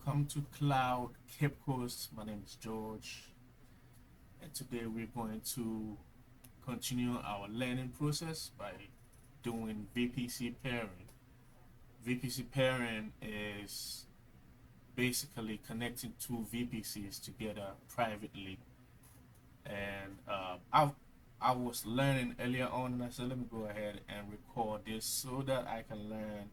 welcome to Cloud Cape Coast. My name is George, and today we're going to continue our learning process by doing VPC pairing. VPC pairing is basically connecting two VPCs together privately, and I was learning earlier on, and I said let me go ahead and record this so that I can learn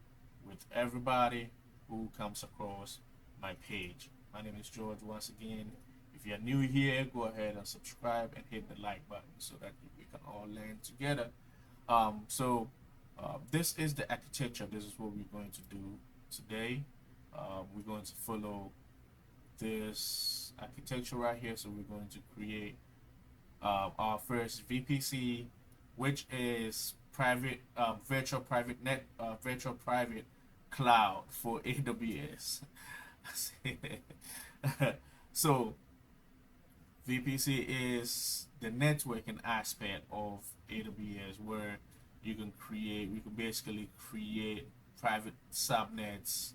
with everybody who comes across my page. My name is George once again. If you're new here, go ahead and subscribe and hit the like button so that we can all learn together. This is the architecture. This is what we're going to do today. We're going to follow this architecture right here. So we're going to create our first VPC, which is virtual private cloud for AWS. So VPC is the networking aspect of AWS where we can basically create private subnets,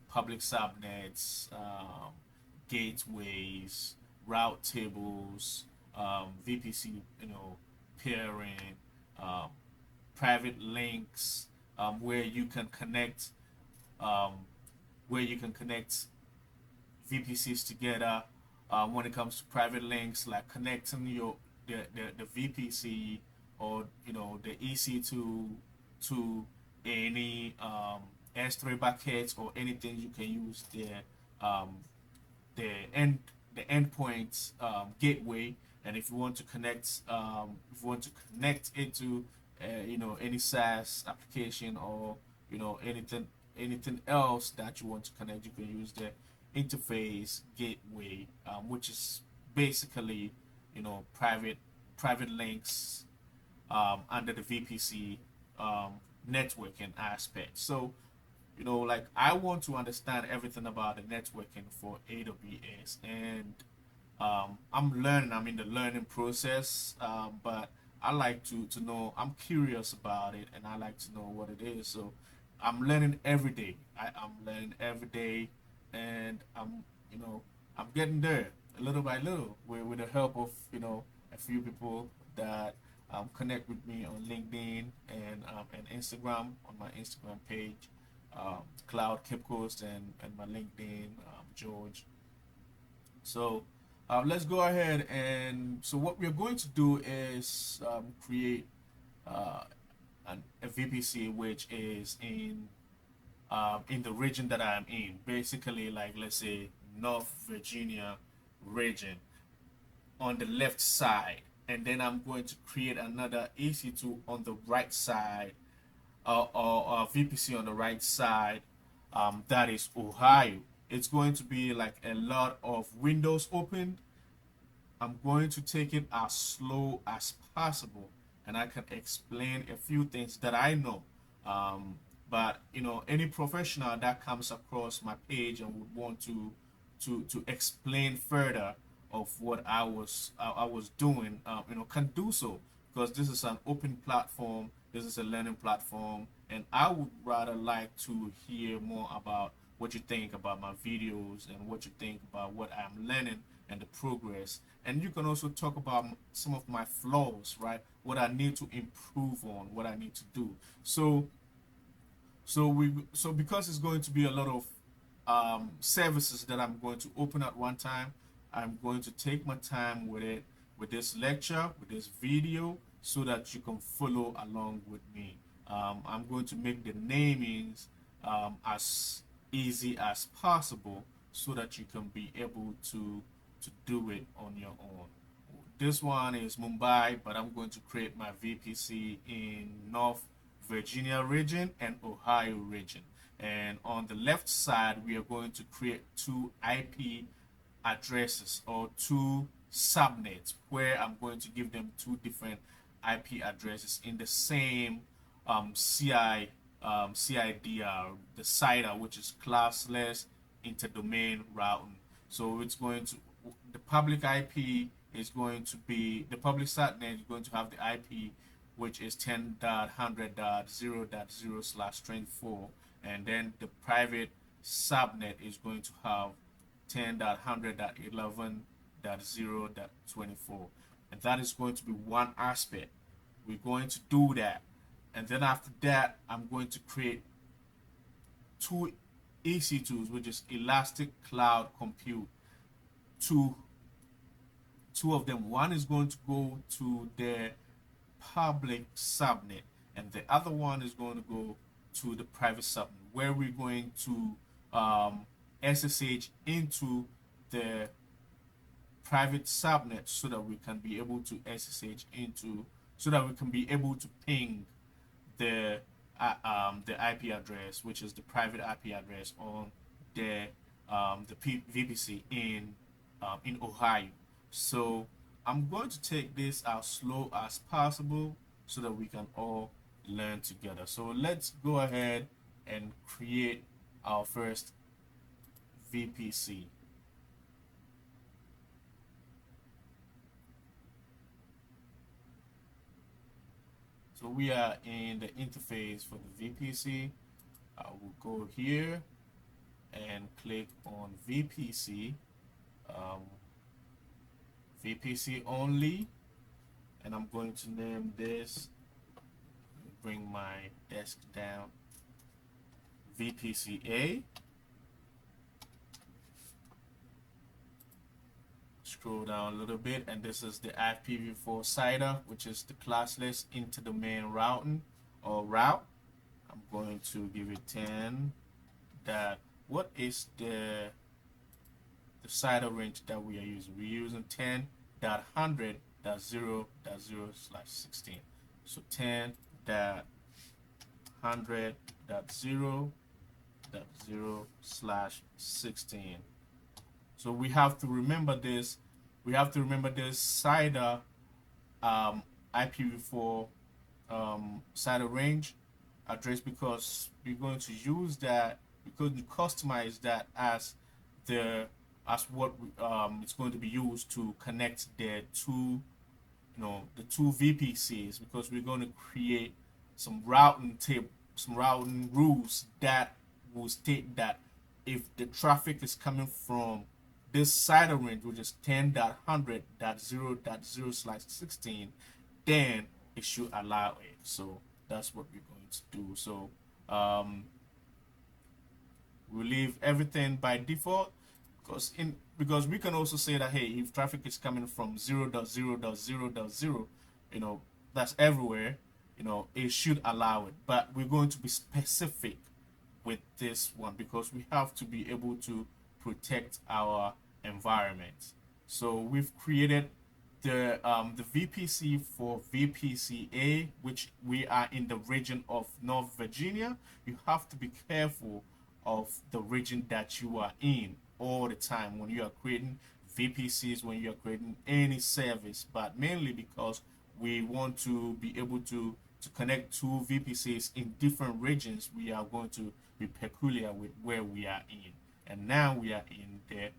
public subnets, gateways, route tables, VPC, pairing, um, private links, where you can connect, um, VPCs together. When it comes to private links, like connecting the VPC or the EC2 to any S3 buckets or anything, you can use um, the end the endpoint gateway. And if you want to connect it to any SaaS application or anything else that you want to connect, you can use the interface gateway, which is basically private links under the VPC networking aspect. So like I want to understand everything about the networking for AWS, and I'm learning. I'm in the learning process, but I like to know. I'm curious about it, and I like to know what it is. So I'm learning every day. I'm learning every day, and I'm getting there little by little with the help of a few people that connect with me on LinkedIn and Instagram on my Instagram page, Cloud Cape Coast, and my LinkedIn, George. So let's go ahead, and so what we're going to do is create uh, a VPC which is in the region that I'm in. Basically, like let's say North Virginia region on the left side, and then I'm going to create another EC2 on the right side, or VPC on the right side. That is Ohio. It's going to be like a lot of windows open. I'm going to take it as slow as possible, and I can explain a few things that I know. But any professional that comes across my page and would want to explain further of what I was doing, can do so, because this is an open platform. This is a learning platform, and I would rather like to hear more about what you think about my videos and what you think about what I'm learning and the progress. And you can also talk about some of my flaws, right? What I need to improve on, what I need to do. So because it's going to be a lot of services that I'm going to open at one time, I'm going to take my time with it, with this lecture, with this video, so that you can follow along with me. I'm going to make the namings as easy as possible so that you can be able to do it on your own. This one is Mumbai, but I'm going to create my VPC in North Virginia region and Ohio region. And on the left side, we are going to create two IP addresses or two subnets where I'm going to give them two different IP addresses in the same CIDR, the CIDR, which is classless interdomain routing. So it's going to, the public IP is going to be, the public subnet is going to have the IP which is 10.100.0.0/24, and then the private subnet is going to have 10.100.11.0.24, and that is going to be one aspect. We're going to do that, and then after that I'm going to create two EC2s, which is Elastic Cloud Compute. Two of them. One is going to go to the public subnet, and the other one is going to go to the private subnet, where we're going to SSH into the private subnet so that we can be able to SSH into, so that we can be able to ping the IP address, which is the private IP address on the VPC in Ohio. So I'm going to take this as slow as possible so that we can all learn together. So let's go ahead and create our first VPC. So we are in the interface for the VPC. I will go here and click on VPC, VPC only, and I'm going to name this, bring my desk down, VPC-A. Scroll down a little bit, and this is the IPv4 CIDR, which is the classless interdomain routing or route. I'm going to give it 10. What is the CIDR range that we are using? We're using 10.100.0.0/16. So 10.100.0.0/16. So we have to remember this. We have to remember this CIDR IPv4 CIDR range address, because we're going to use that, because we customize that as what it's going to be used to connect the two VPCs, because we're going to create some routing rules that will state that if the traffic is coming from this CIDR range, which is 10.100.0.0/16, then it should allow it. So that's what we're going to do. So we'll leave everything by default, because we can also say that, hey, if traffic is coming from 0.0.0.0, that's everywhere, it should allow it. But we're going to be specific with this one, because we have to be able to protect our environment. So we've created the VPC for VPC-A, which we are in the region of North Virginia. You have to be careful of the region that you are in all the time when you are creating VPCs, when you are creating any service, but mainly because we want to be able to connect two VPCs in different regions. We are going to be peculiar with where we are in, and now we are in the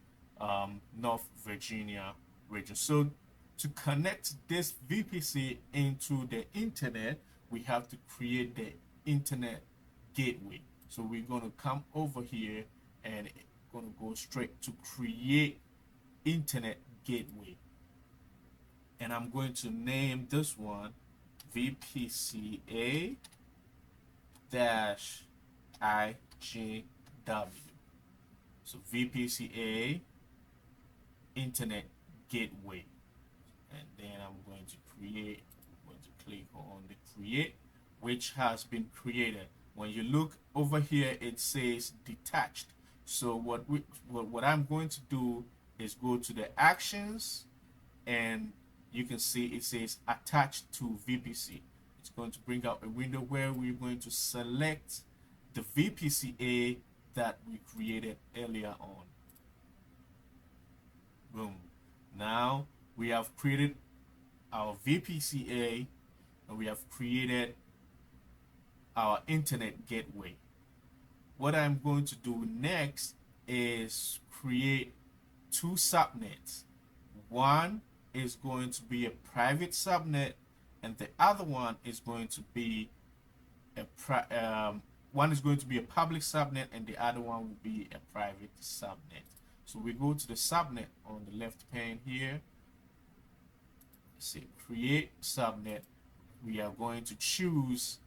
North Virginia region. So to connect this VPC into the internet, we have to create the internet gateway. So we're going to come over here and going to go straight to create internet gateway, and I'm going to name this one VPCA -IGW. So VPCA internet gateway, and then I'm going to click on the create, which has been created. When you look over here, it says detached. So what I'm going to do is go to the actions, and you can see it says attached to VPC. It's going to bring out a window where we're going to select the VPCA that we created earlier on. Boom. Now we have created our VPCA, and we have created our internet gateway. What I'm going to do next is create two subnets. One is going to be a private subnet, and the other one is going to be one is going to be a public subnet and the other one will be a private subnet. So we go to the subnet on the left pane here. Say create subnet. We are going to choose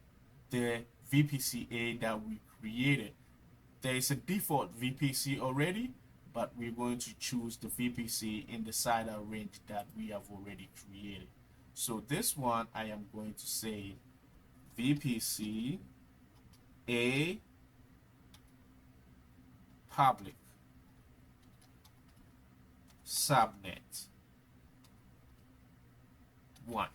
the VPC that we created. There is a default VPC already, but we're going to choose the VPC in the side range that we have already created. So this one, I am going to say VPC A public subnet 1.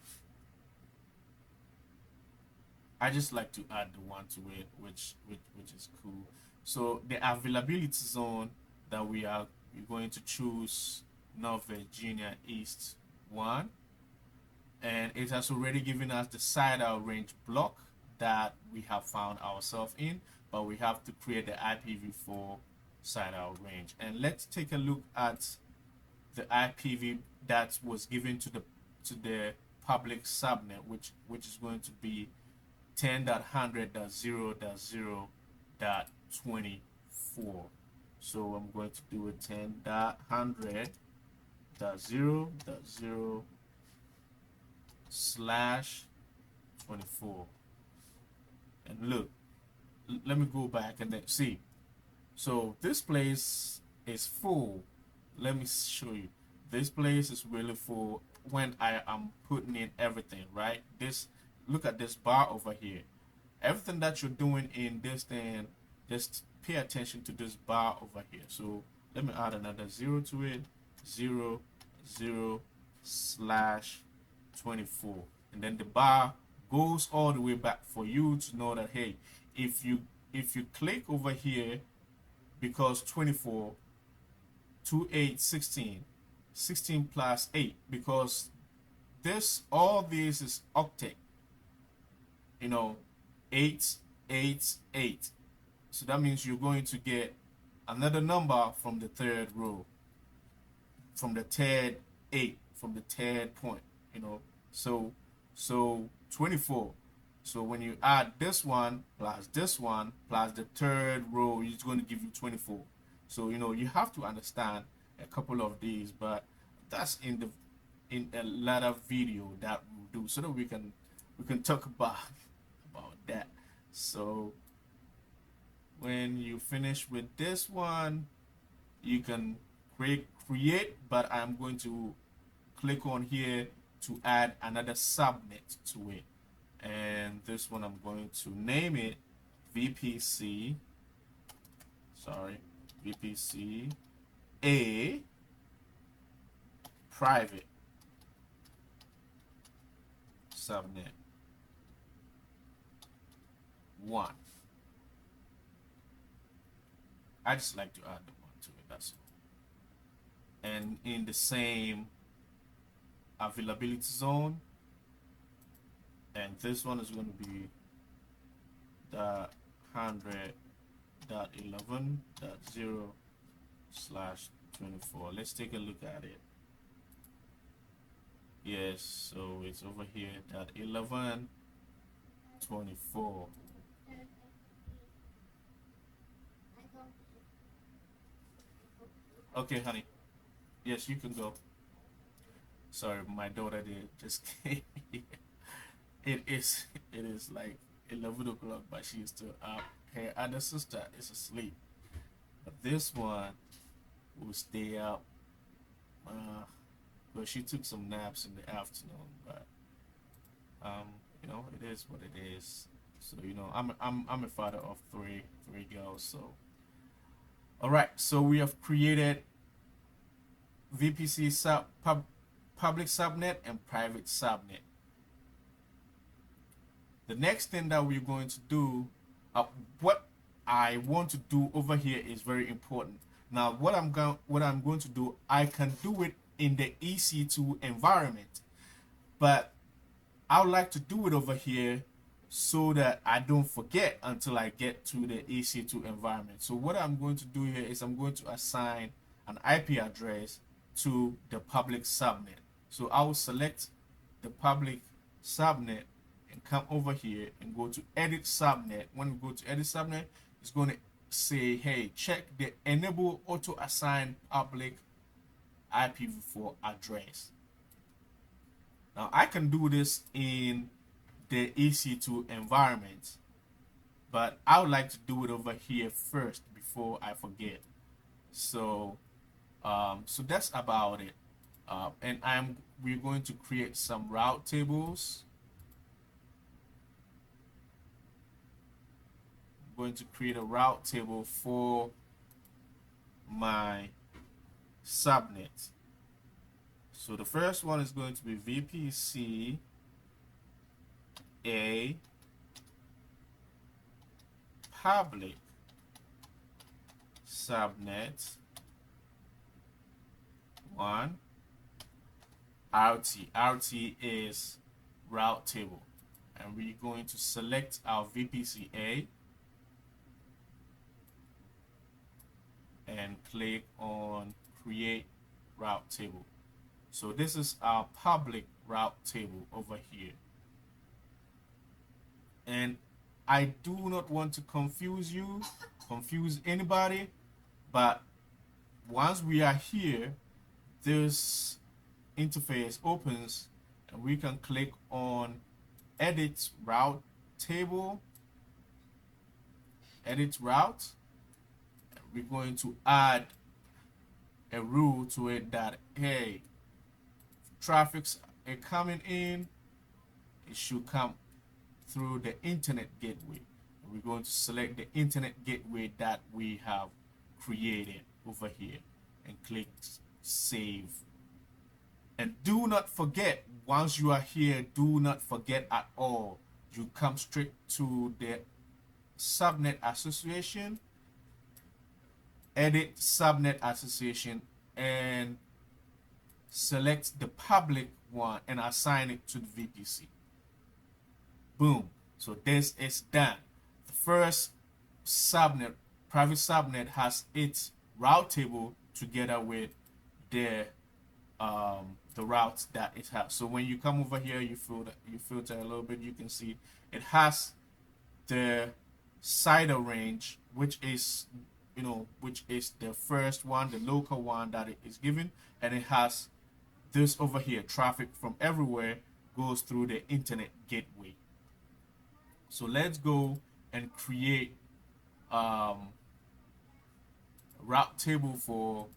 I just like to add the 1 to it, which is cool. So the availability zone that we're going to choose North Virginia East 1, and it has already given us the side range block that we have found ourselves in, but we have to create the IPv4 side range. And let's take a look at the IPv that was given to the public subnet, which is going to be 10.100.0.0.24. So I'm going to do it 10.100.0.0/24. And look, let me go back and then see. So this place is full. Let me show you. This place is really full when I am putting in everything, right? Look at this bar over here. Everything that you're doing in this thing, just pay attention to this bar over here. So let me add another 0 to it. 0/24, and then the bar goes all the way back for you to know that, hey, if you click over here, because 24 to 8 16 plus 8, because all this is octet, 8 8 8. So that means you're going to get another number from the third row, from the third 8, from the third point, so 24. So when you add this one plus this one plus the third row, it's going to give you 24. So you have to understand a couple of these, but that's in a later video that we'll do, so that we can talk about that. So when you finish with this one, you can create, but I'm going to click on here to add another subnet to it, and this one I'm going to name it VPC A private subnet 1. I just like to add the 1 to it, that's all. And in the same availability zone, and this one is going to be the 100.11.0/24. Let's take a look at it. Yes, so it's over here, that 11.24. Okay, honey. Yes, you can go. Sorry, my daughter just came. It is like 11 o'clock, but she is still up. Her other sister is asleep, but this one will stay up. Well, she took some naps in the afternoon, but it is what it is. So I'm a father of three girls. So all right, so we have created VPC public subnet and private subnet. The next thing that we're going to do, what I want to do over here is very important. Now, what I'm going to do, I can do it in the EC2 environment, but I would like to do it over here so that I don't forget until I get to the EC2 environment. So what I'm going to do here is I'm going to assign an IP address to the public subnet. So I will select the public subnet and come over here and go to edit subnet. When we go to edit subnet, it's going to say, hey, check the enable auto assign public IPv4 address. Now I can do this in the EC2 environment, but I would like to do it over here first before I forget. So so that's about it. And we're going to create some route tables. I'm going to create a route table for my subnet. So the first one is going to be VPC A public subnet 1 RT. RT is route table, and we're going to select our VPC A and click on create route table. So this is our public route table over here, and I do not want to confuse anybody, but once we are here, this interface opens and we can click on edit route table, edit route. We're going to add a rule to it that, hey, traffic's coming in, it should come through the internet gateway. And we're going to select the internet gateway that we have created over here and click save. And do not forget, once you are here, do not forget at all, you come straight to the subnet association, edit subnet association, and select the public one and assign it to the VPC. Boom. So this is done. The first subnet, private subnet, has its route table together with the routes that it has. So when you come over here, you filter a little bit, you can see it has the CIDR range, which is the first one, the local one that it is given, and it has this over here, traffic from everywhere goes through the internet gateway. So let's go and create a route table for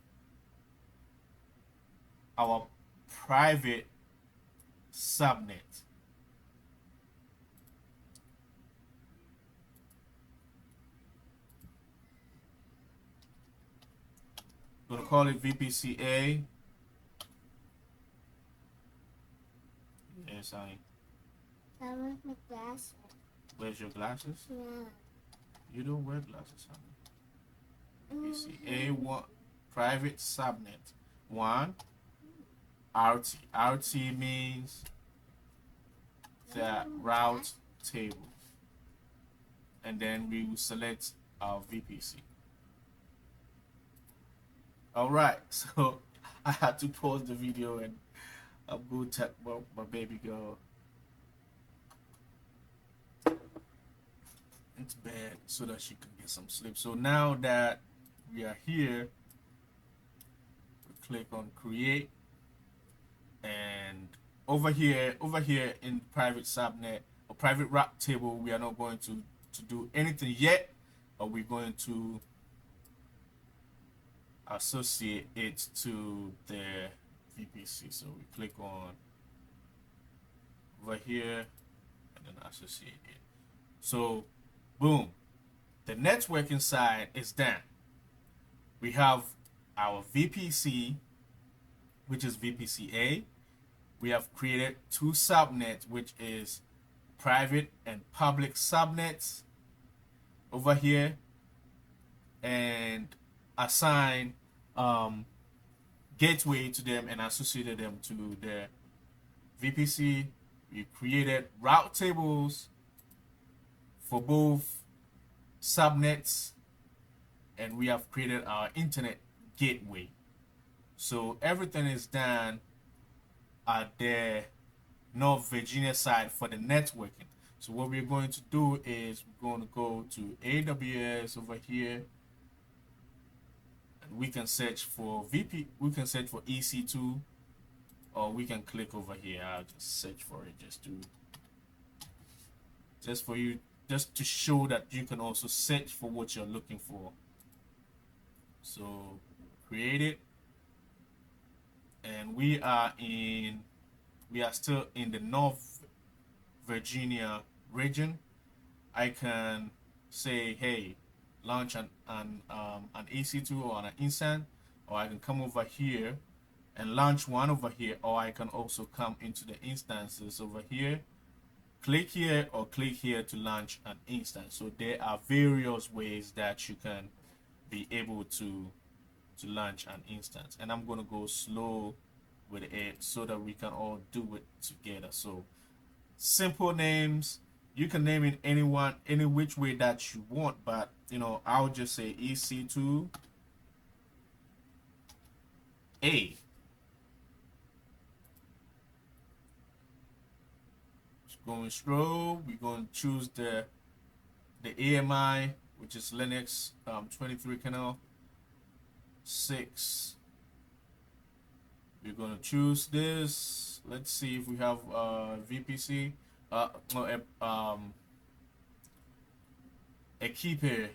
our private subnet. I'm going to call it VPCA. Yes, I want my glasses. Where's your glasses? Yeah. You don't wear glasses, honey. VPCA1 private subnet 1 RT. RT means the route table, and then we will select our VPC. All right, so I had to pause the video and I'll go take my baby girl into bed so that she can get some sleep. So now that we are here, we click on create, and over here in private subnet or private route table, we are not going to do anything yet, but we're going to associate it to the VPC. So we click on over here and then associate it. So boom, the networking side is done. We have our VPC, which is VPCA. We have created 2 subnets, which is private and public subnets over here, and assign gateway to them and associated them to the VPC. We created route tables for both subnets, and we have created our internet gateway. So everything is done at the North Virginia side for the networking. So what we're going to do is we're going to go to AWS over here, and we can search for we can search for EC2, or we can click over here. I'll just search for it just for you, just to show that you can also search for what you're looking for. So create it, and we are still in the North Virginia region. I can say, hey, launch an EC2 or an instance, or I can come over here and launch one over here, or I can also come into the instances over here, click here or click here to launch an instance. So there are various ways that you can be able to launch an instance, and I'm going to go slow with it so that we can all do it together. So simple names, you can name it any which way that you want, but I'll just say EC2 A. Going slow, we're going to choose the AMI, which is Linux 23 kernel 6. We're going to choose this. Let's see if we have VPC, a key pair.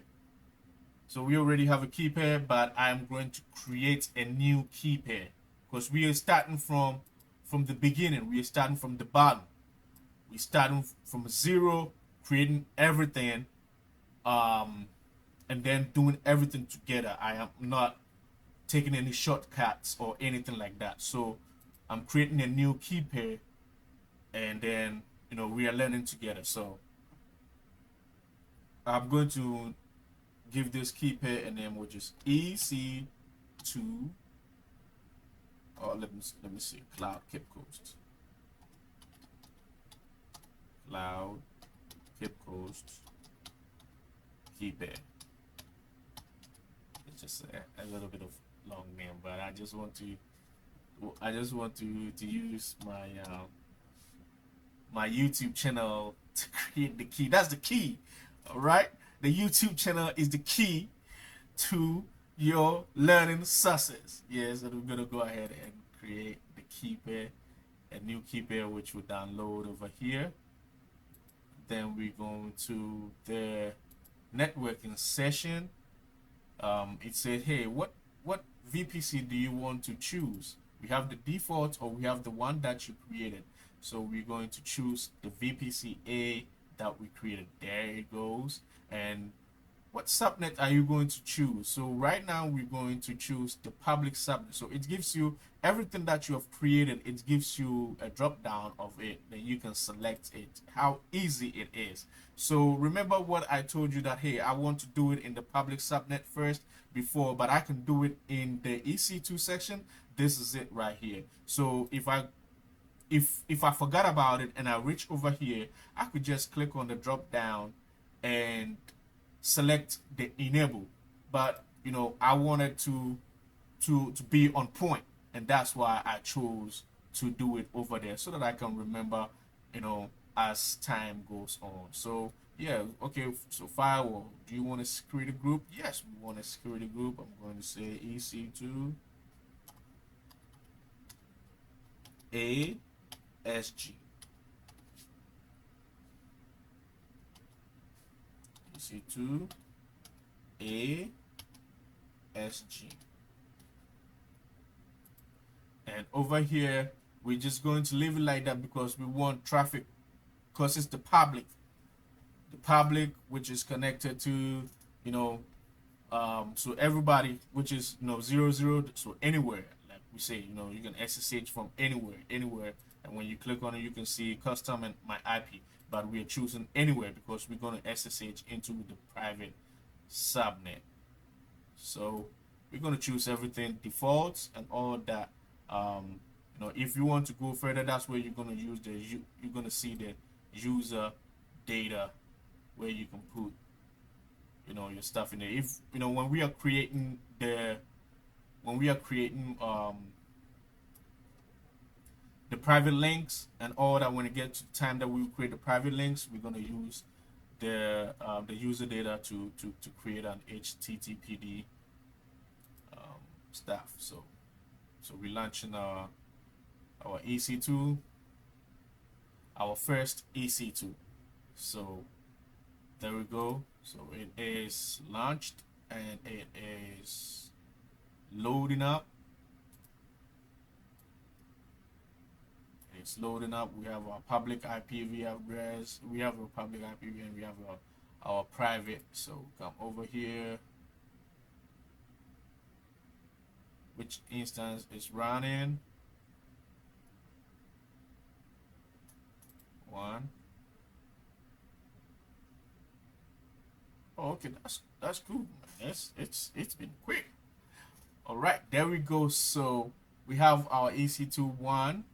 So we already have a key pair, but I'm going to create a new key pair because we are starting from the beginning. We are starting from the bottom. We starting from zero, creating everything, and then doing everything together. I am not taking any shortcuts or anything like that. So I'm creating a new key pair, and then we are learning together. So I'm going to give this key pair a name, which is EC2. Oh, let me see, Cloud Cape Coast. Cloud Cape Coast key pair. It's just a little bit of long name, but I just want to use my my YouTube channel to create the key. That's the key. All right, the YouTube channel is the key to your learning success. Yes, and we're gonna go ahead and create the key pair, a new key pair, which we'll download over here. Then we're going to the networking session. It said, hey, what VPC do you want to choose? We have the default, or we have the one that you created. So we're going to choose the VPC A that we created. There it goes. And what subnet are you going to choose? So right now we're going to choose the public subnet. So it gives you everything that you have created. It gives you a drop down of it, then you can select it, how easy it is. So remember what I told you, that hey, I want to do it in the public subnet first before, but I can do it in the EC2 section. This is it right here. So if I forgot about it and I reach over here, I could just click on the drop down and select the enable. But I wanted to be on point, and that's why I chose to do it over there, so that I can remember as time goes on. So yeah, okay, so firewall, do you want a security group? Yes, we want a security group. I'm going to say EC2 ASG. EC2 ASG. And over here, we're just going to leave it like that because we want traffic, because it's the public which is connected to so everybody, which is 00, so anywhere, like we say, you can SSH from anywhere, and when you click on it, you can see custom and my IP, but we are choosing anywhere because we're going to SSH into the private subnet. So we're going to choose everything, defaults and all that. If you want to go further, that's where you're going to use you're going to see the user data, where you can put your stuff in there. If when we are creating the private links and all that. When it gets to the time that we create the private links, we're going to use the user data to create an HTTPD stuff. So we're launching our EC2, our first EC2. So there we go. So it is launched and it is loading up. It's loading up. We have our public IP address. We have a public IP and we have our private. So come over here. Which instance is running? One. Oh, okay, that's cool. It's been quick. All right, there we go. So we have our EC2 one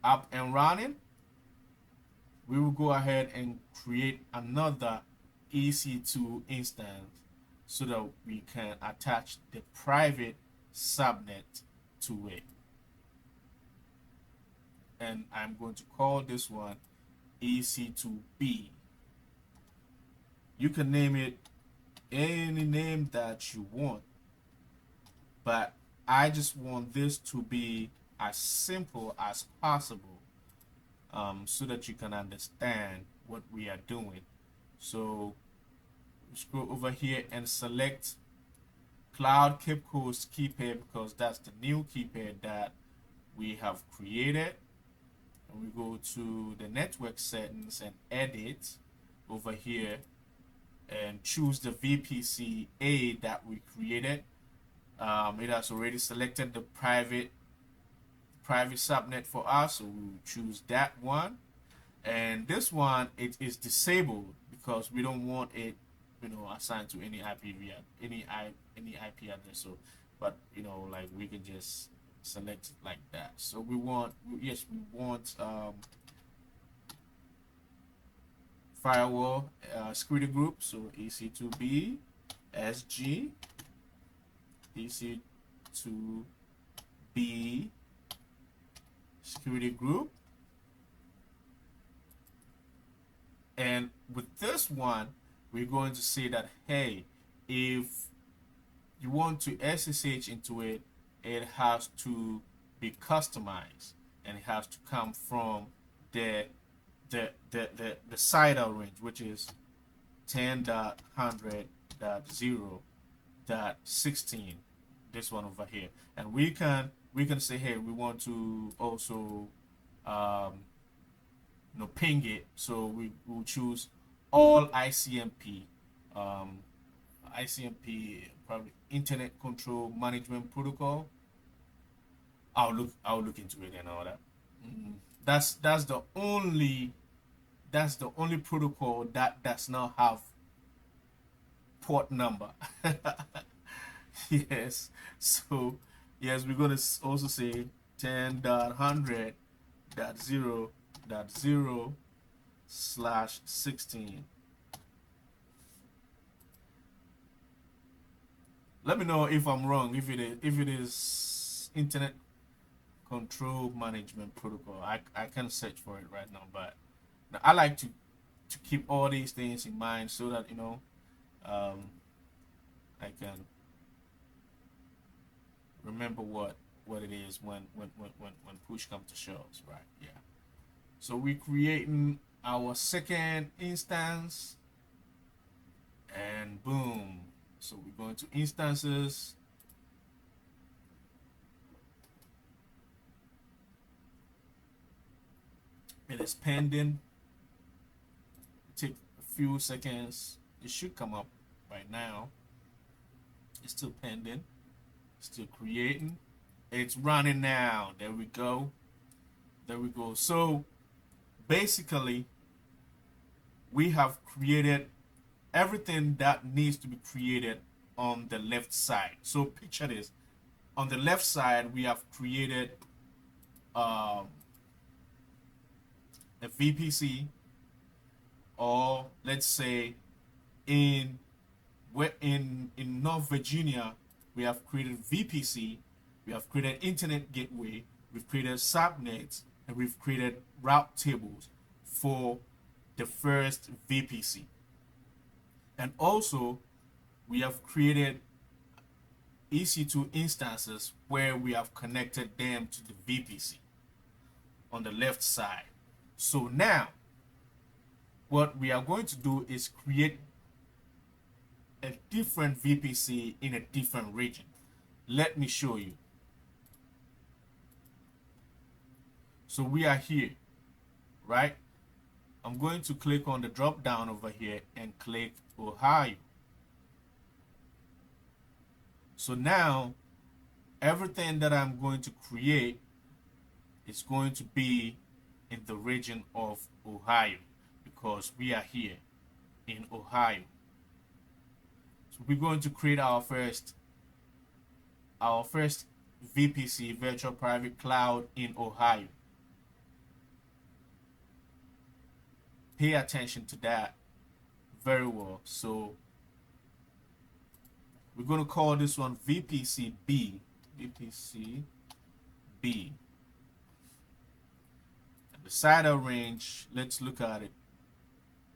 up and running. We will go ahead and create another EC2 instance so that we can attach the private subnet to it. And I'm going to call this one EC2B. You can name it any name that you want, but I just want this to be as simple as possible, so that you can understand what we are doing. So scroll over here and select Cloud Cape Coast keypad, because that's the new keypad that we have created. And we go to the network settings and edit over here and choose the VPC A that we created. It has already selected the private subnet for us, so we will choose that one. And this one, it is disabled because we don't want it, assigned to any IP address. So, but like we can just select it like that. So we want firewall security group. So EC2B SG EC2B security group. And with this one, we're going to say that, hey, if you want to SSH into it, it has to be customized and it has to come from the CIDR range, which is 10.100.0.16, this one over here. And we can say, hey, we want to also ping it. So we will choose all ICMP, probably Internet Control Management Protocol. I'll look into it and all that. That's the only protocol that does not have port number. Yes. So yes, we're gonna also say 10.100.0.0/16. Let me know if I'm wrong. If it is Internet Control Management Protocol, I can search for it right now. But I like to keep all these things in mind so that I can remember what it is when push comes to shove, right? Yeah. So we're creating our second instance, and boom. So we're going to instances. It is pending. Take a few seconds. It should come up right now. It's still pending. Still creating. It's running now. There we go. So basically, we have created everything that needs to be created on the left side. So picture this. On the left side, we have created a VPC, or let's say in North Virginia, we have created VPC, we have created internet gateway, we've created subnets, and we've created route tables for the first VPC. And also, we have created EC2 instances where we have connected them to the VPC on the left side. So now, what we are going to do is create a different VPC in a different region. Let me show you. So we are here, right? I'm going to click on the drop down over here and click Ohio. So now everything that I'm going to create is going to be in the region of Ohio because we are here in Ohio. So we're going to create our first VPC, virtual private cloud, in Ohio. Pay attention to that very well. So we're going to call this one VPC B. VPC B. And the CIDR range, let's look at it.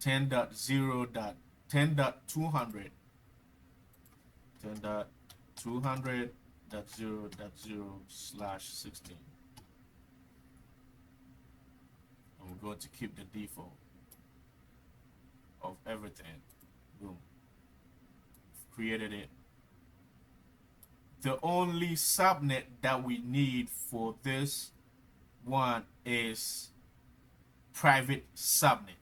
10.0.10.200. 10.200.0.0/16. And we're going to keep the default of everything. Boom. Created it. The only subnet that we need for this one is private subnet.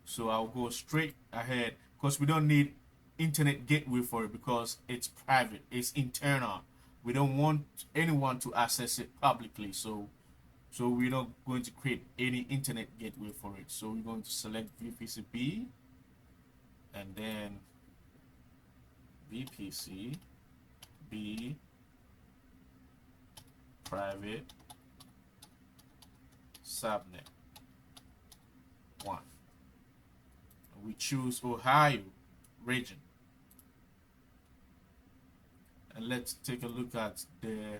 So I'll go straight ahead because we don't need internet gateway for it because it's private, it's internal. We don't want anyone to access it publicly. So we're not going to create any internet gateway for it. So we're going to select VPC B and then VPC B private subnet 1. And we choose Ohio region. And let's take a look at the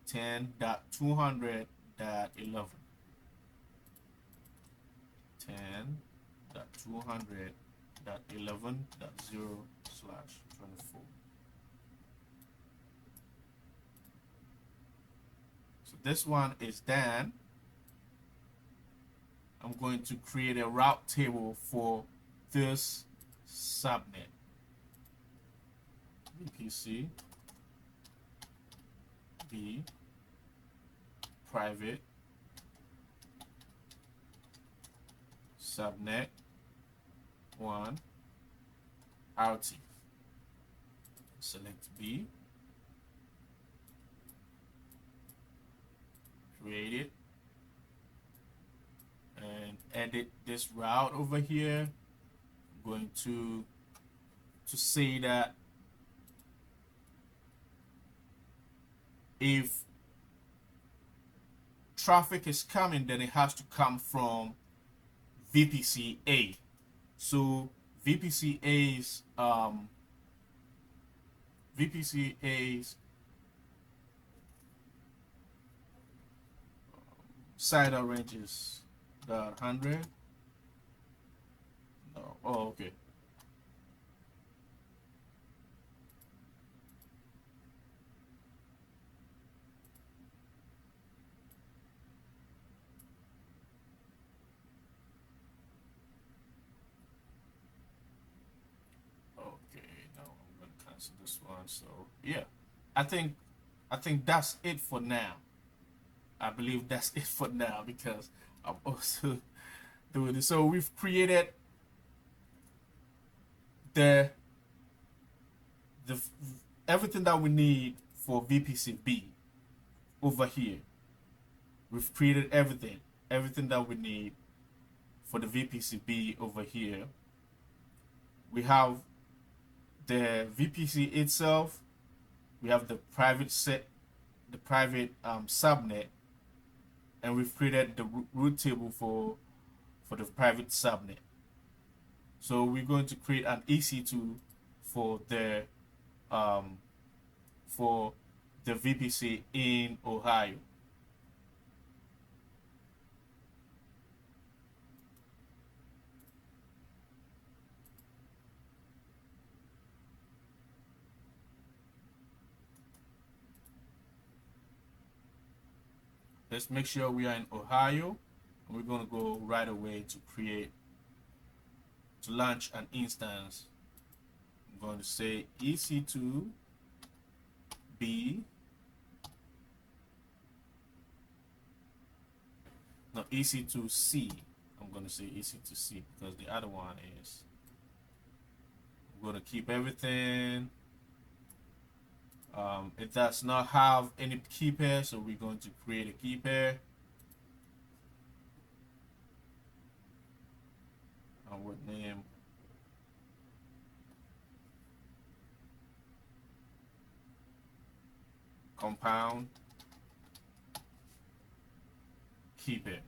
10.200.11. 10.200.11.0/24. So this one is done. I'm going to create a route table for this subnet. VPC B private subnet 1 RT. Select B, create it, and edit this route over here. I'm going to say that if traffic is coming, then it has to come from VPC A. So VPC A's CIDR range is the 100. No. Oh, okay. This one. So yeah, I think that's it for now. I believe that's it for now because I'm also doing this. So we've created the everything that we need for VPC B over here. We've created everything that we need for the VPC B over here. We have the VPC itself, we have the private subnet, and we've created the route table for the private subnet. So we're going to create an EC2 for the the VPC in Ohio. Let's make sure we are in Ohio, and we're going to go right away to launch an instance. I'm going to say EC2 B, no, EC2C. I'm going to say EC2C because the other one is, I'm going to keep everything. It does not have any key pair, so we're going to create a key pair. And with name compound key pair.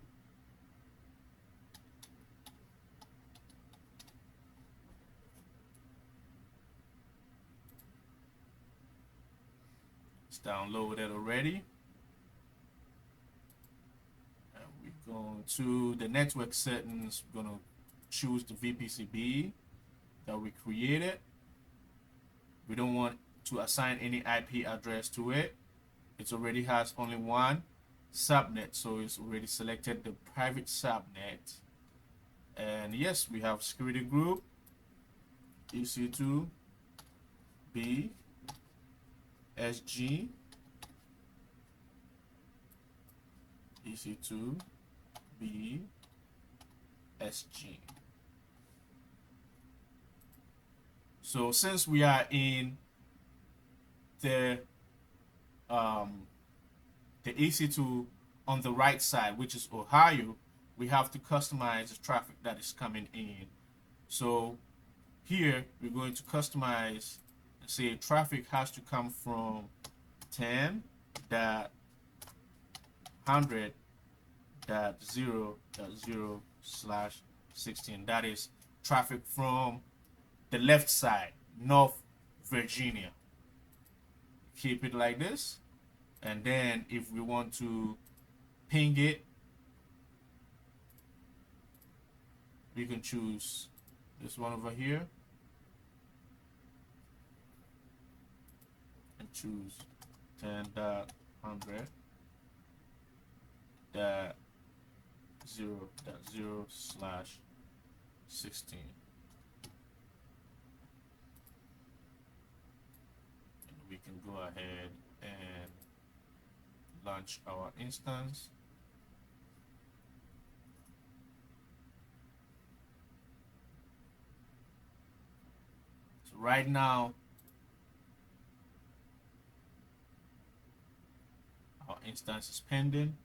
It's downloaded already. And we're going to the network settings. We're going to choose the VPCB that we created. We don't want to assign any IP address to it. It already has only one subnet, so it's already selected the private subnet. And yes, we have security group EC2 B SG EC2 B SG. So since we are in the EC2 on the right side, which is Ohio, we have to customize the traffic that is coming in. So here we're going to customize and say traffic has to come from 10.100.0.0/16. That is traffic from the left side, North Virginia. Keep it like this, and then if we want to ping it, we can choose this one over here and choose 10.100.0.0/16. We can go ahead and launch our instance. So right now, our instance is pending.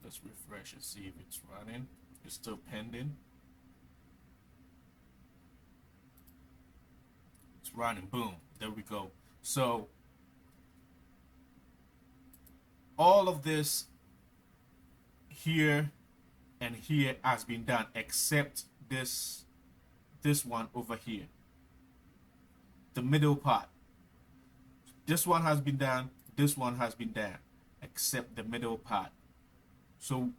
Let's refresh and see if it's running. It's still pending. It's running. Boom. There we go. So all of this here and here has been done except this one over here. The middle part. This one has been done. This one has been done except the middle part. So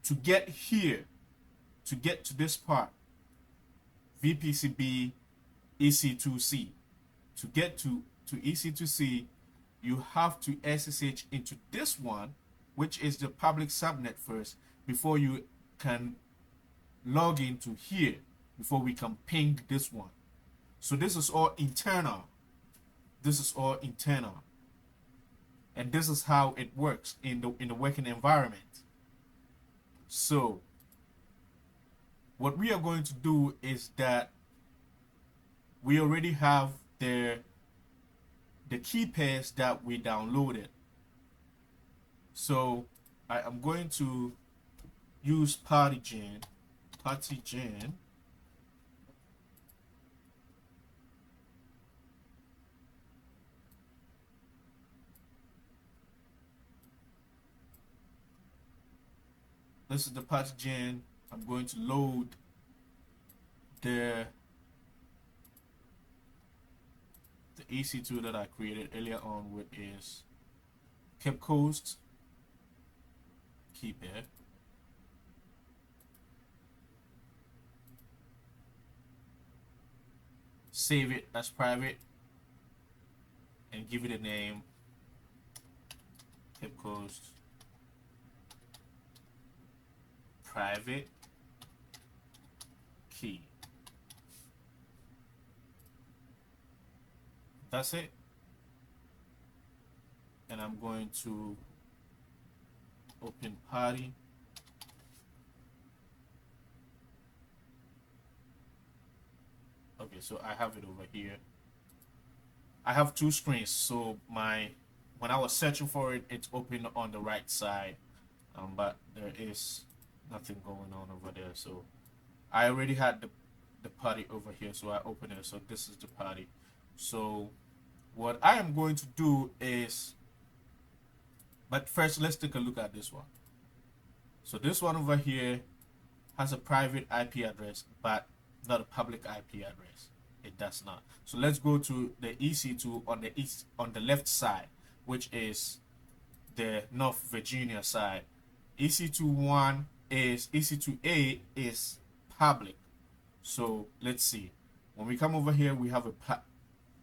to get here, to get to this part, VPCB EC2C, to get to EC2C, you have to SSH into this one, which is the public subnet first, before you can log into here, before we can ping this one. So this is all internal. This is all internal. And this is how it works in the working environment. So what we are going to do is that we already have the key pairs that we downloaded. So I am going to use Partigen. this is the pathogen. I'm going to load the EC2 that I created earlier on, which is Cape Coast keep here. Save it as private and give it a name, Cape Coast private key. That's it. And I'm going to open party. Okay, so I have it over here. I have two screens, so when I was searching for it, it's open on the right side, but there is nothing going on over there. So I already had the party over here, so I open it. So this is the party. So what I am going to do is, but first let's take a look at this one. So this one over here has a private IP address, but not a public IP address. It does not. So let's go to the EC2 on the left side, which is the North Virginia side. EC2 EC2A is public. So let's see. When we come over here, we have a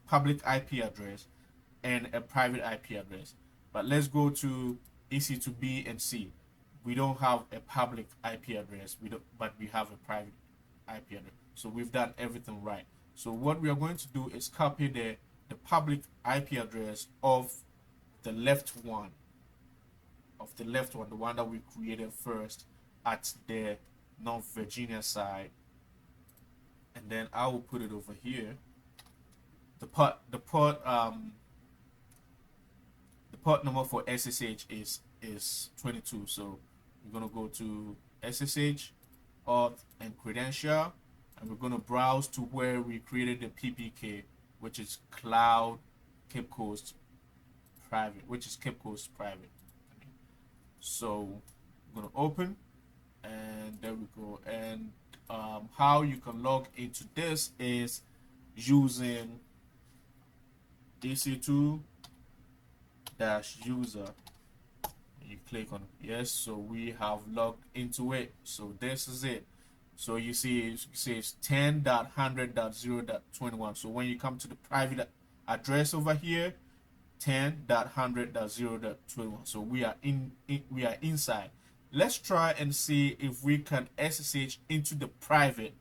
public IP address and a private IP address. But let's go to EC2B and C. We don't have a public IP address, but we have a private IP address. So we've done everything right. So what we are going to do is copy the public IP address of the left one, the one that we created first at the North Virginia side, and then I will put it over here. The port number for SSH is 22. So we're gonna go to SSH auth and credential, and we're gonna browse to where we created the PPK, which is Cloud Cape Coast Private, So I'm gonna open, and there we go. And how you can log into this is using EC2-user. You click on yes, so we have logged into it. So this is it. So you see it says 10.100.0.21. So when you come to the private address over here, 10.100.0.21. So we are inside. Let's try and see if we can SSH into the private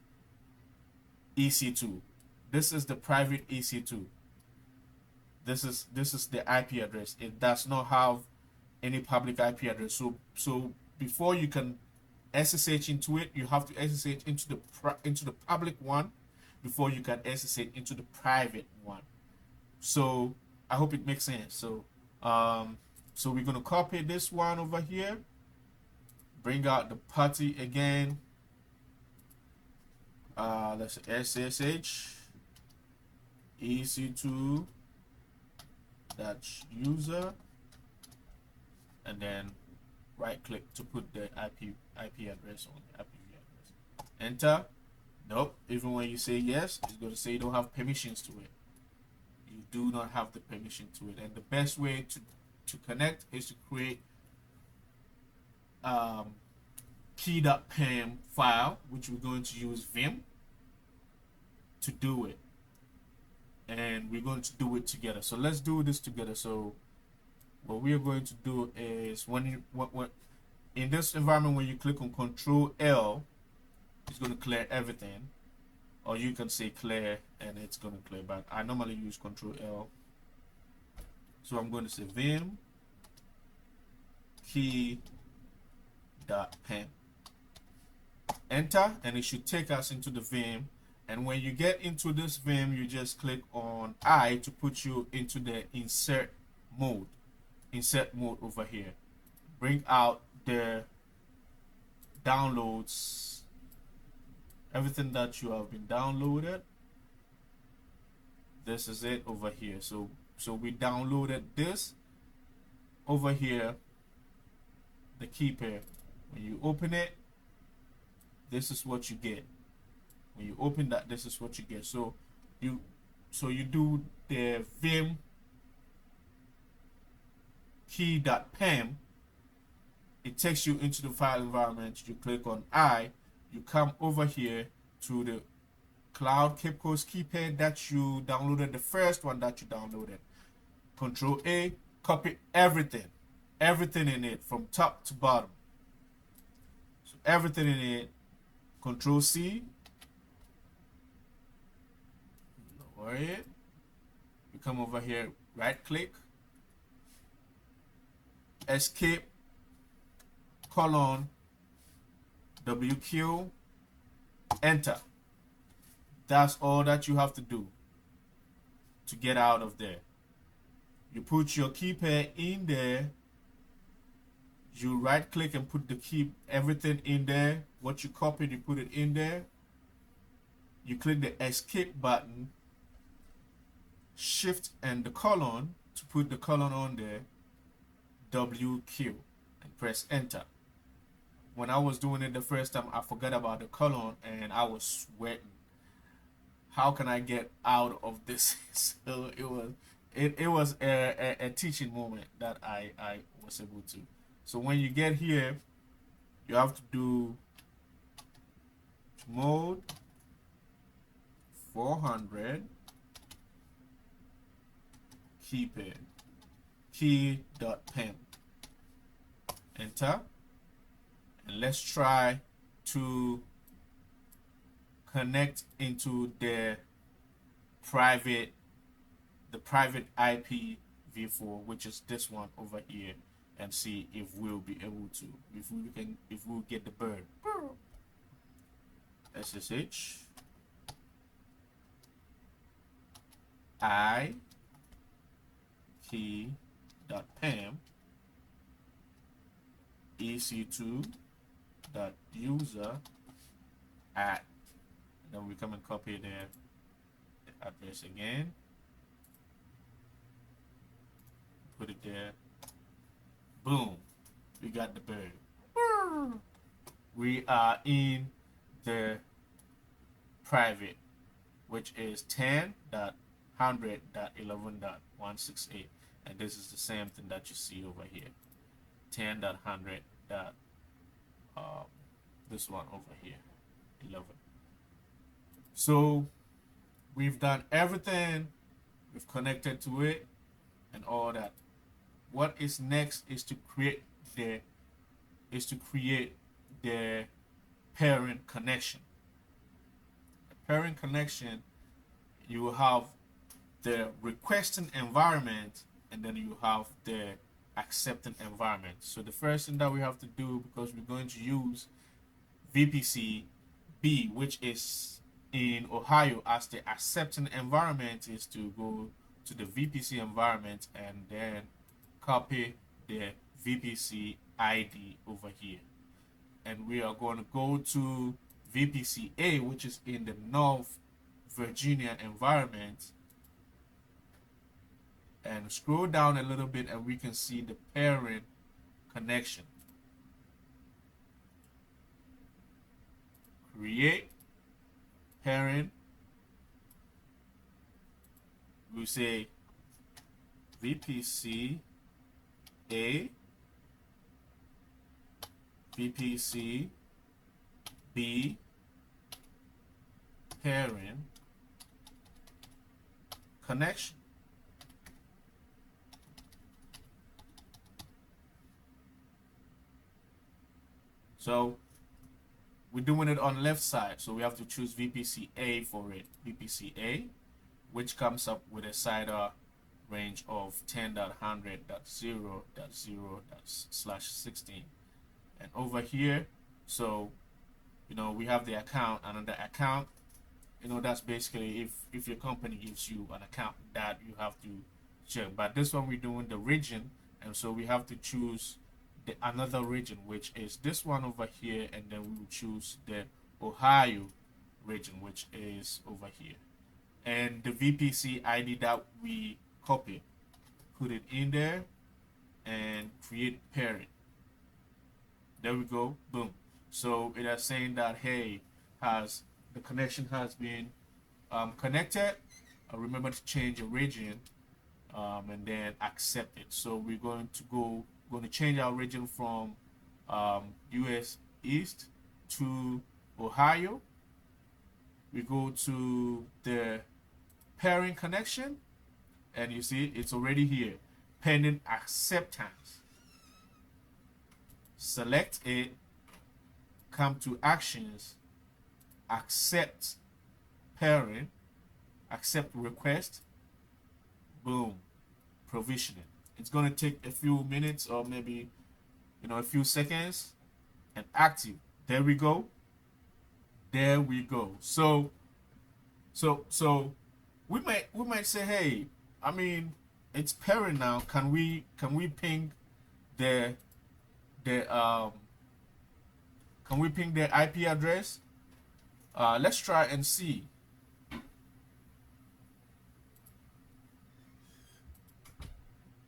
EC2. This is the private EC2. This is the IP address. It does not have any public IP address. So before you can SSH into it, you have to SSH into the public one before you can SSH into the private one. So I hope it makes sense. So so we're gonna copy this one over here, bring out the party again. Let's SSH EC2 user, and then right click to put the IP address on the IP address. Enter. Nope. Even when you say yes, it's going to say you don't have permissions to it. You do not have the permission to it. And the best way to connect is to create key.pem file, which we're going to use Vim to do it. And we're going to do it together. So let's do this together. So what we are going to do is when in this environment, when you click on Control L, it's going to clear everything, or you can say clear and it's going to clear. But I normally use Control L. So I'm going to say Vim key.pem. Enter, and it should take us into the Vim. And when you get into this Vim, you just click on I to put you into the insert mode over here. Bring out the downloads, everything that you have been downloaded. This is it over here. So we downloaded this over here, the key pair. When you open it, this is what you get. When you open that, this is what you get. So you do the vim key.pem. It takes you into the file environment. You click on I. You come over here to the Cloud Cape Coast keypad that you downloaded, the first one that you downloaded. Control A, copy everything in it from top to bottom. So everything in it. Control C, lower it. You come over here, right click, escape, colon, WQ, enter. That's all that you have to do to get out of there. You put your keypad in there. You right click and put everything in there. What you copied, you put it in there. You click the escape button, shift and the colon to put the colon on there, WQ, and press enter. When I was doing it the first time, I forgot about the colon and I was sweating. How can I get out of this? So it was a teaching moment that I was able to. So when you get here, you have to do mode 400 keypad key.pem, enter, and let's try to connect into the private IP v4, which is this one over here, and see if we'll be able to, if we'll get the bird. SSH I key.pem EC2 user at, and then we come and copy the address again, put it there, boom, we got the bird. We are in the private, which is 10.100.11.168, and this is the same thing that you see over here, 10.100. This one over here, 11. So we've done everything, we've connected to it and all that. What is next is to create the parent connection. The parent connection, you will have the requesting environment and then you have the accepting environment. So the first thing that we have to do, because we're going to use VPC B, which is in Ohio, as the accepting environment, is to go to the VPC environment and then copy the VPC ID over here. And we are going to go to VPC A, which is in the North Virginia environment, and scroll down a little bit and we can see the parent connection. Create parent. We say VPC A, VPC B, parent connection. So we're doing it on left side, so we have to choose VPC A for it. VPC A, which comes up with a CIDR range of 10.100.0.0/16. And over here, so we have the account, another account. That's basically if your company gives you an account that you have to check. But this one we're doing the region, and so we have to choose another region, which is this one over here, and then we will choose the Ohio region, which is over here. And the VPC ID that we copy, put it in there and create parent. There we go. Boom. So it is saying that, hey, has the connection has been connected. Remember to change your region, and then accept it. So we're going to change our region from US East to Ohio. We go to the pairing connection, and you see it's already here, pending acceptance. Select it, come to actions, accept pairing, accept request, boom, provisioning. It's going to take a few minutes or maybe a few seconds, and active. There we go. There we go. So we might say, hey, I mean, it's pairing now. Can we ping the can we ping the IP address? Let's try and see.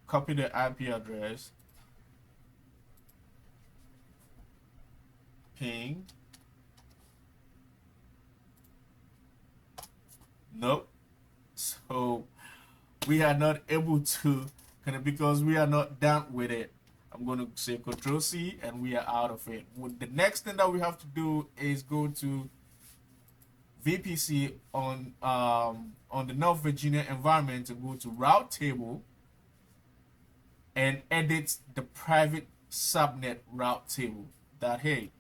Copy the IP address. Ping. Nope. So we are not able to, because we are not done with it. I'm going to say Control C, and we are out of it. The next thing that we have to do is go to VPC on the North Virginia environment and go to route table and edit the private subnet route table. That, hey,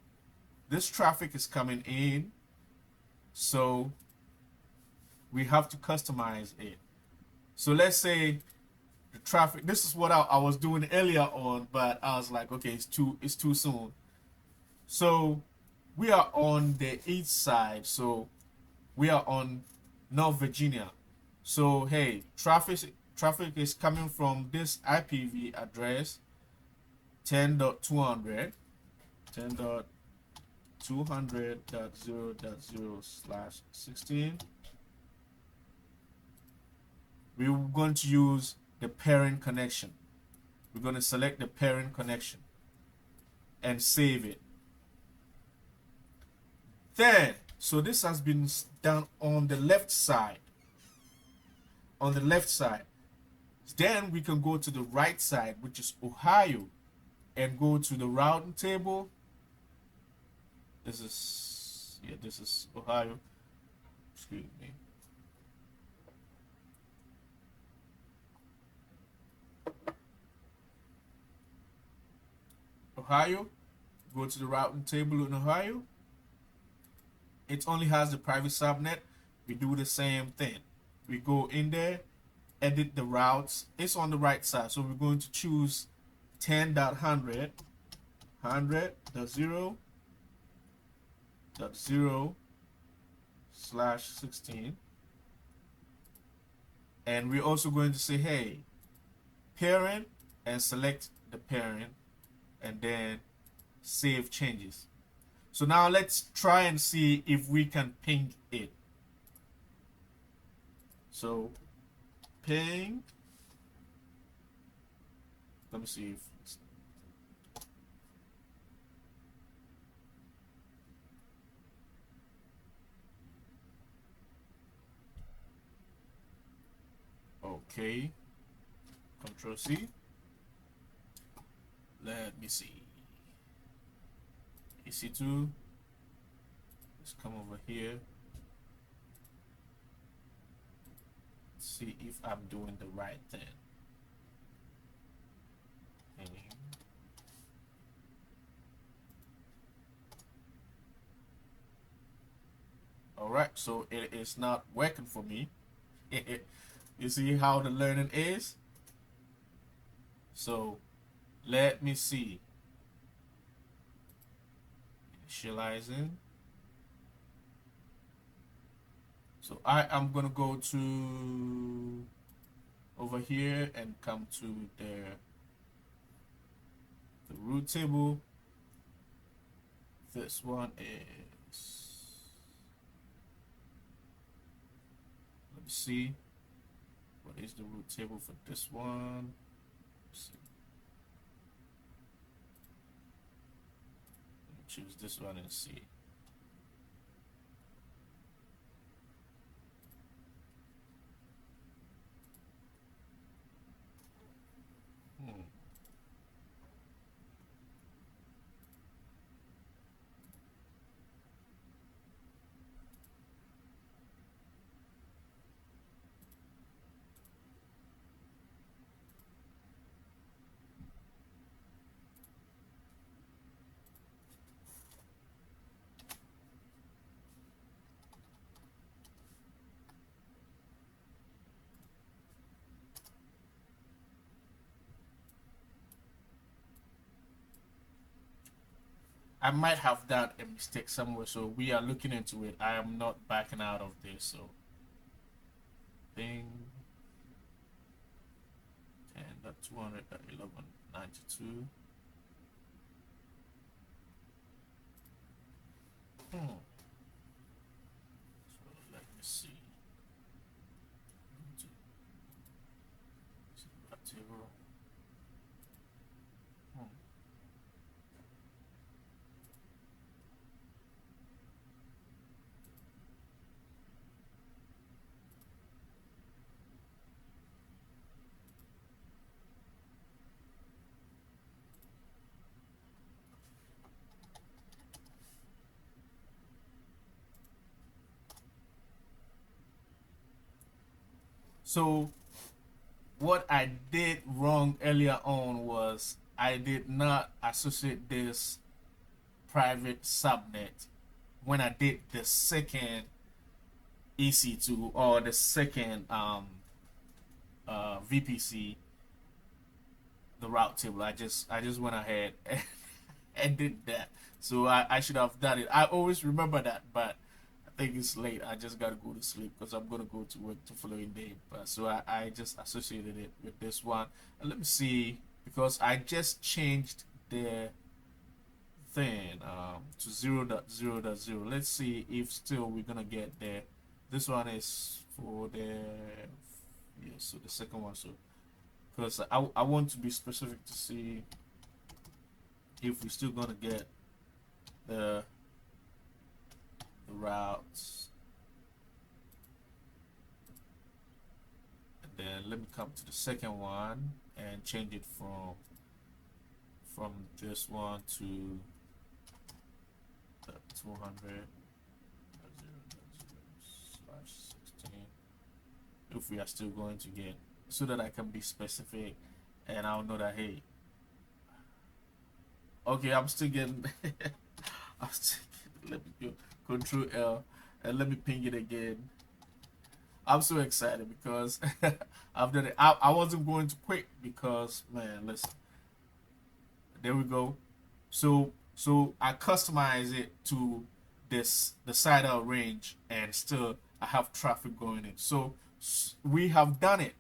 this traffic is coming in, so we have to customize it. So let's say the traffic, this is what I was doing earlier on, but I was like, okay, it's too soon. So we are on the east side, so we are on North Virginia. So hey, traffic is coming from this IPv address 10.200 10.200.0.0/16. We're going to use the parent connection. We're going to select the parent connection and save it. Then, so this has been done on the left side. On the left side. Then we can go to the right side, which is Ohio, and go to the routing table. This is Ohio. Excuse me. Ohio, go to the routing table in Ohio. It only has the private subnet. We do the same thing. We go in there, edit the routes. It's on the right side, so we're going to choose 10.100.0.0/16, and we're also going to say, hey, parent, and select the parent, and then save changes. So now let's try and see if we can ping it. So ping, let me see if it's, okay, Control C. Let me see. EC2. Let's come over here. See if I'm doing the right thing. Alright, so it is not working for me. You see how the learning is? So let me see. Initializing. So I am gonna go to over here and come to the root table. This one is, let me see, what is the root table for this one? Let's see. choose this one and see. Hmm. I might have done a mistake somewhere, so we are looking into it. I am not backing out of this, so thing 10.200.11.92. So let me see. Table. So what I did wrong earlier on was I did not associate this private subnet when I did the second EC2 or the second VPC, the route table. I just went ahead and did that. So I should have done it. I always remember that, but I think it's late. I just gotta go to sleep because I'm gonna go to work the following day. But so I just associated it with this one. And let me see, because I just changed the thing to 0.0.0. Let's see if still we're gonna get there. This one is for the so the second one. So because I want to be specific to see if we're still gonna get the routes. And then let me come to the second one and change it from this one to the 200.0.0/16. If we are still going to get, so that I can be specific and I'll know that, hey, okay, I'm still getting I'm still getting, let me go Control L and let me ping it again. I'm so excited because I've done it. I wasn't going to quit because, man, listen, there we go. So I customize it to the side out range, and still I have traffic going in. So we have done it.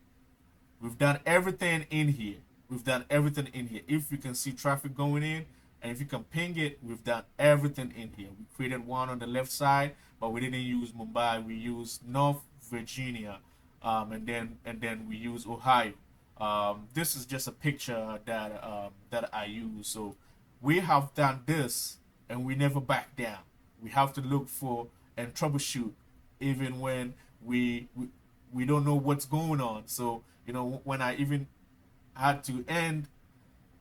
We've done everything in here. We've done everything in here. If you can see traffic going in, and if you can ping it, we've done everything in here. We created one on the left side, but we didn't use Mumbai. We used North Virginia, and then we use Ohio. This is just a picture that I use. So we have done this, and we never back down. We have to look for and troubleshoot, even when we don't know what's going on. So when I even had to end,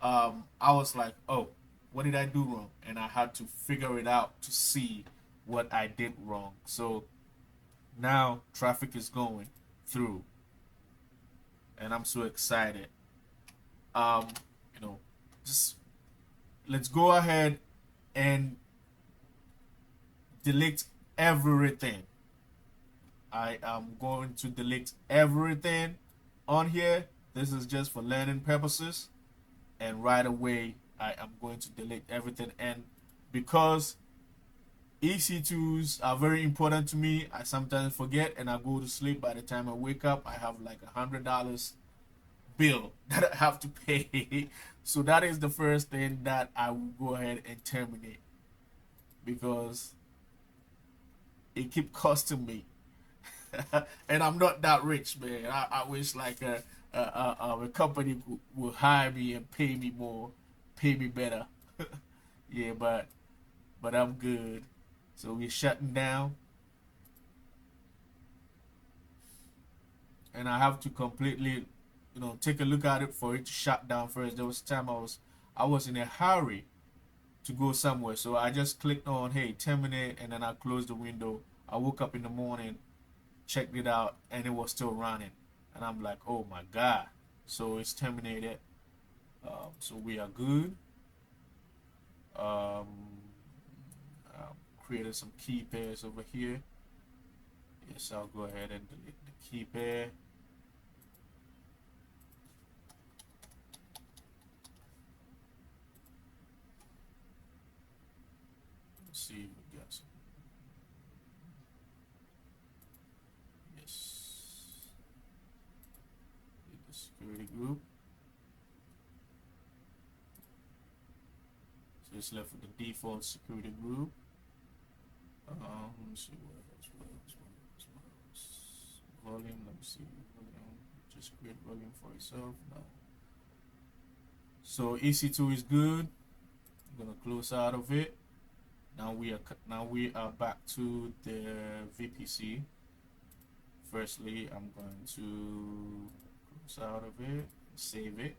I was like, oh, what did I do wrong? And I had to figure it out to see what I did wrong. So now traffic is going through, and I'm so excited. Just let's go ahead and delete everything. I am going to delete everything on here. This is just for learning purposes, and right away I am going to delete everything. And because EC2s are very important to me, I sometimes forget and I go to sleep. By the time I wake up, I have like $100 bill that I have to pay. So that is the first thing that I will go ahead and terminate, because it keep costing me. And I'm not that rich, man. I wish like a company will hire me and pay me more, pay me better. Yeah, but but I'm good. So we're shutting down, and I have to completely, take a look at it for it to shut down first. There was a time I was in a hurry to go somewhere, so I just clicked on, hey, terminate, and then I closed the window. I woke up in the morning, checked it out, and it was still running, and I'm like, oh my god. So it's terminated. So we are good. Um, created some key pairs over here. Yes, I'll go ahead and delete the key pair. Let's see if we got some. Yes. Delete the security group. So it's left with the default security group. Let me see what else. Volume. Let me see. Volume. Just create volume for yourself. No. So EC2 is good. I'm gonna close out of it. Now we are back to the VPC. Firstly, I'm going to close out of it, save it.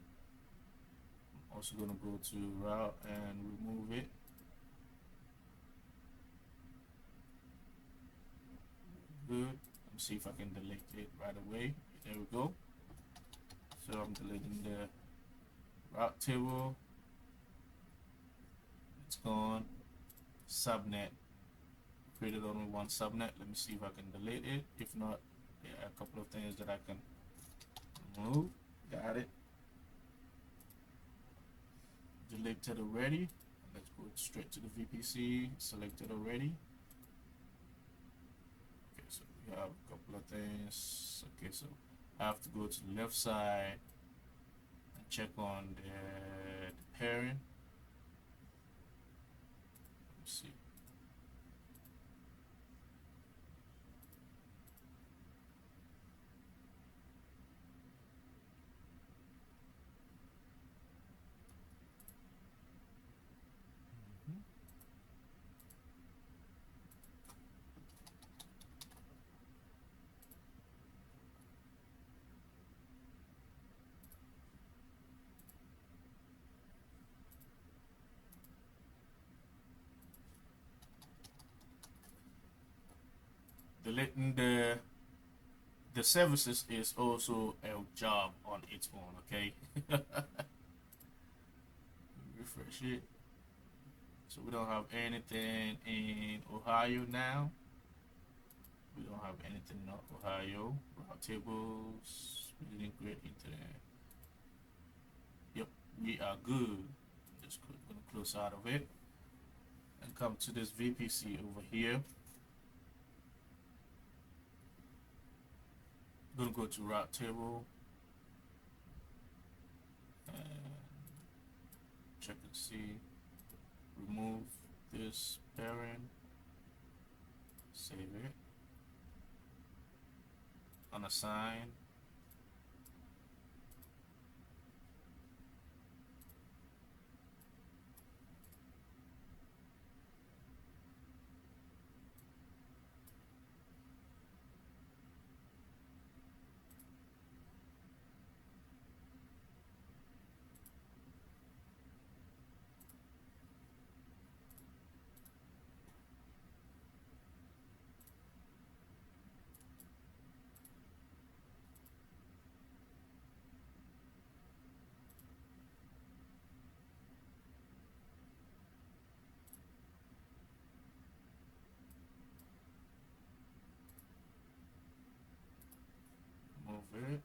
I'm also gonna go to route and remove it. Good. Let me see if I can delete it right away. There we go. So I'm deleting the route table. It's gone. Subnet. Created only one subnet. Let me see if I can delete it. If not, there are a couple of things that I can remove. Got it. Deleted already. Let's go straight to the VPC. Selected already. Okay, so we have a couple of things. Okay, so I have to go to the left side and check on the pairing. Let's see. Deleting the services is also a job on its own. Okay. Refresh it. So we don't have anything in Ohio now. We don't have anything in Ohio. Route tables. We didn't create internet. Yep, we are good. Just gonna close out of it and come to this VPC over here. Gonna go to route table and check and see. Remove this pairing. Save it. Unassign. Move it.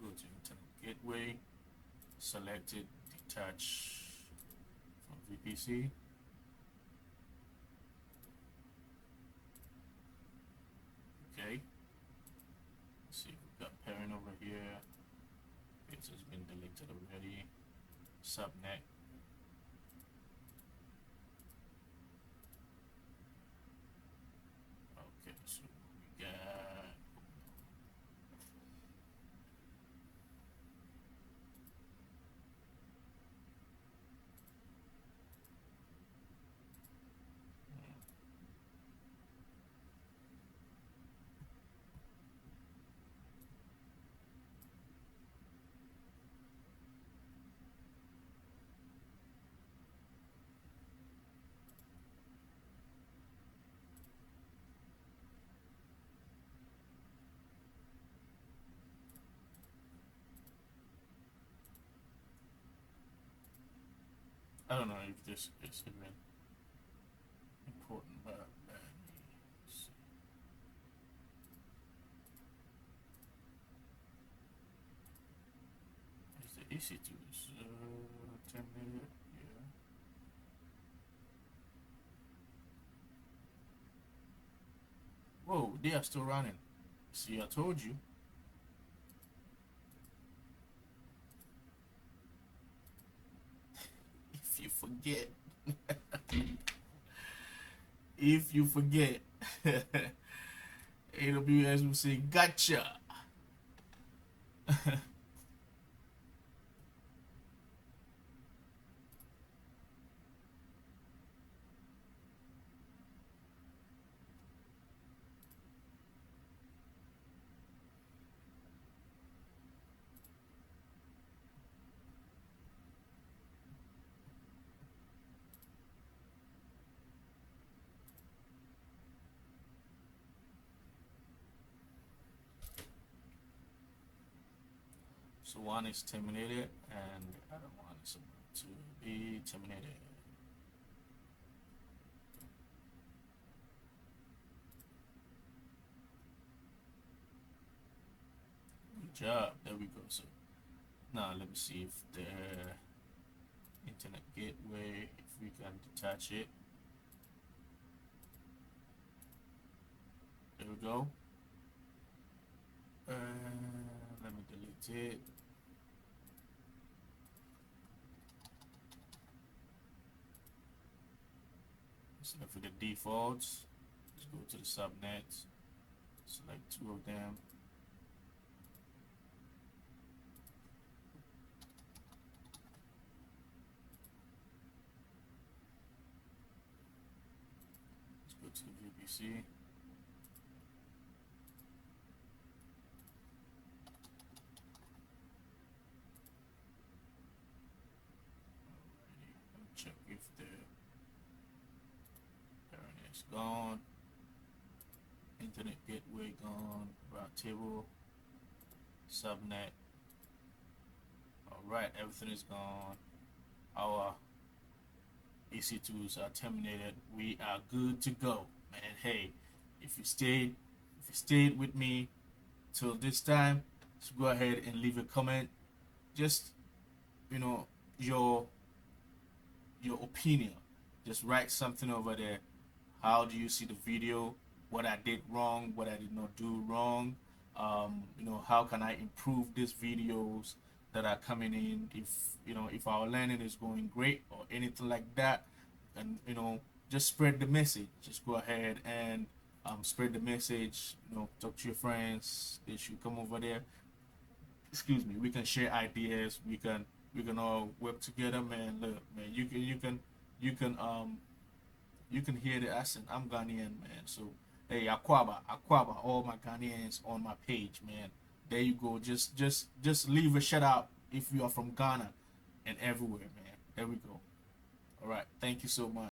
Go to Internet Gateway. Select it. Detach from VPC. Okay. Let's see, we've got pairing over here. It has been deleted already. Subnet. I don't know if this is even important, but let me see. Is the EC2 is terminated? Yeah. Whoa, they are still running. See, I told you. If you forget, if you forget, AWS will say, gotcha. So one is terminated and the other one is about to be terminated. Good job. There we go. So now let me see if the internet gateway, if we can detach it. There we go. Let me delete it. Select for the defaults. Let's go to the subnets. Select 2 of them. Let's go to the VPC. Check if the parent is gone, internet gateway gone, route table, subnet. Alright, everything is gone. Our EC2s are terminated. We are good to go. And hey, if you stayed with me till this time, so go ahead and leave a comment. Just your opinion. Just write something over there. How do you see the video? What I did wrong? What I did not do wrong? How can I improve these videos that are coming in? If our learning is going great or anything like that, and just spread the message. Just go ahead and spread the message. Talk to your friends. They should come over there. Excuse me. We can share ideas. We can all work together, man. Look, man, you can hear the accent. I'm Ghanaian, man. So hey, Akwaba, all my Ghanaians on my page, man. There you go. Just leave a shout out if you are from Ghana and everywhere, man. There we go. All right. Thank you so much.